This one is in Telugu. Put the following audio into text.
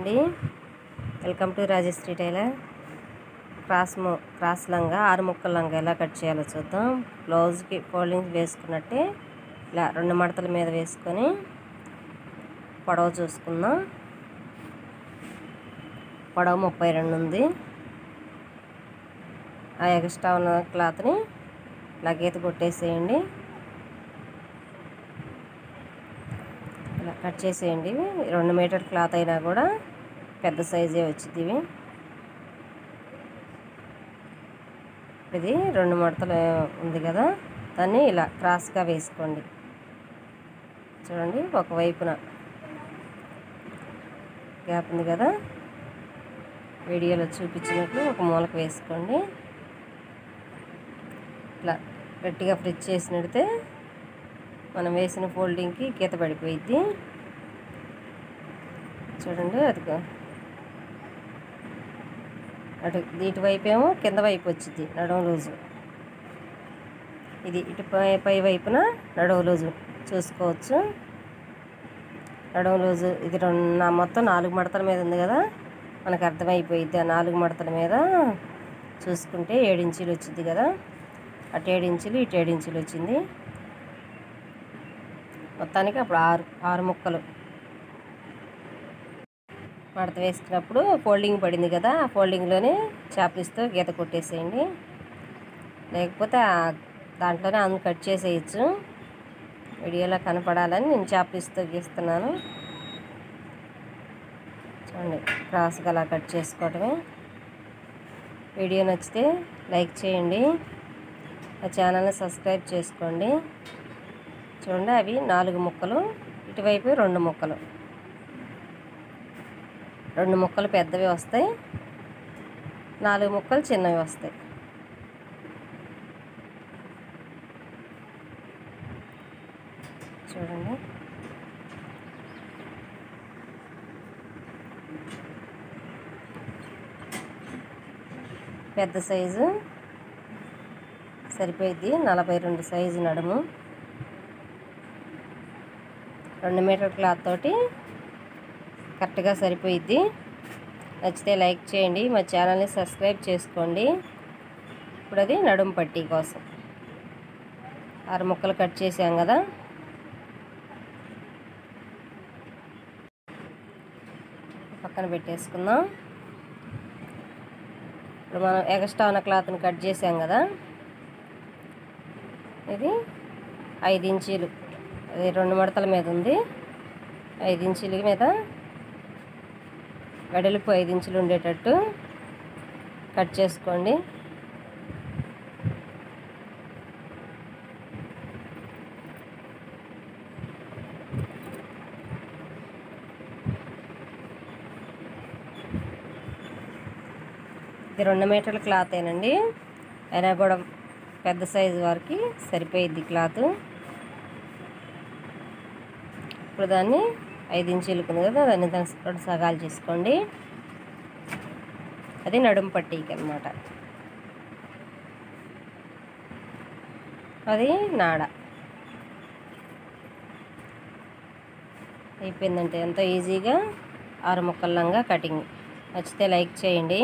అండి welcome to Rajashree tailor. Cross లంగా 6 ముక్కల లంగా ఎలా కట్ చేయాలో చూద్దాం. బ్లౌజ్కి ఫోల్డింగ్ వేసుకున్నట్టే ఇలా 2 మడతల మీద వేసుకొని పొడవు చూసుకుందాం. పొడవు 32 ఉంది. ఆ ఎక్స్ట్రా ఉన్న క్లాత్ని ఇలా గీత కొట్టేసేయండి. ఇలా కట్ చేసేయండి. 2 మీటర్ క్లాత్ అయినా కూడా పెద్ద సైజే వచ్చింది. ఇది 2 మడతలు ఉంది కదా, దాన్ని ఇలా క్రాస్గా వేసుకోండి. చూడండి, ఒకవైపున గ్యాప్ ఉంది కదా, వీడియోలో చూపించినట్లు ఒక మూలకు వేసుకోండి. ఇట్లా గట్టిగా ప్రెస్ చేసినట్టే మనం వేసిన ఫోల్డింగ్కి గీత పడిపోయిద్ది. చూడండి, అది అటు ఇటువైపు ఏమో కింద వైపు వచ్చింది నడుము లూజు. ఇది ఇటు పై వైపున నడుము లూజు చూసుకోవచ్చు. నడుము లూజు ఇది మొత్తం 4 మడతల మీద ఉంది కదా, మనకు అర్థమైపోయిద్ది. ఆ 4 మడతల మీద చూసుకుంటే 7 ఇంచీలు వచ్చింది కదా, అటు 7 ఇంచులు ఇటు 7 ఇంచులు వచ్చింది. మొత్తానికి అప్పుడు 6 ముక్కలు మడత వేసుకున్నప్పుడు ఫోల్డింగ్ పడింది కదా, ఆ ఫోల్డింగ్లోనే చాప్లిస్తో గీత కొట్టేసేయండి. లేకపోతే దాంట్లోనే అందుకు కట్ చేసేయచ్చు. వీడియోలో కనపడాలని నేను చాప్లిస్తో గీస్తున్నాను. చూడండి, క్రాస్గా అలా కట్ చేసుకోవటమే. వీడియో నచ్చితే లైక్ చేయండి, ఆ ఛానల్ని సబ్స్క్రైబ్ చేసుకోండి. చూడండి, అవి 4 ముక్కలు, ఇటువైపు 2 ముక్కలు. 2 ముక్కలు పెద్దవి వస్తాయి, 4 ముక్కలు చిన్నవి వస్తాయి. చూడండి, పెద్ద సైజు సరిపోయిద్ది. 42 సైజు నడుము. 2 మీటర్ క్లాత్ తోటి కరెక్ట్గా సరిపోయిద్ది. నచ్చితే లైక్ చేయండి, మా ఛానల్ని సబ్స్క్రైబ్ చేసుకోండి. ఇప్పుడు అది నడుము పట్టీ కోసం 6 ముక్కలు కట్ చేసాం కదా, పక్కన పెట్టేసుకుందాం. ఇప్పుడు మనం ఎక్స్ట్రా ఉన్న క్లాత్ని కట్ చేసాం కదా, ఇది 5 ఇంచీలు, అది 2 మడతల మీద ఉంది. 5 ఇంచీల మీద వెడల్పు 5 ఇంచులు ఉండేటట్టు కట్ చేసుకోండి. ఇది 2 మీటర్ల క్లాత్ ఏనండి, అయినా కూడా పెద్ద సైజు వారికి సరిపోయిద్ది క్లాత్. ఇప్పుడు దాన్ని 5 ఇంచీలకు ఉంది కదా, దాన్ని 2 సగాలు చేసుకోండి. అది నడుము పట్టీకి అన్నమాట. అది నాడ. అయిపోయిందంటే ఎంతో ఈజీగా 6 ముక్కల లంగా కటింగ్. నచ్చితే లైక్ చేయండి.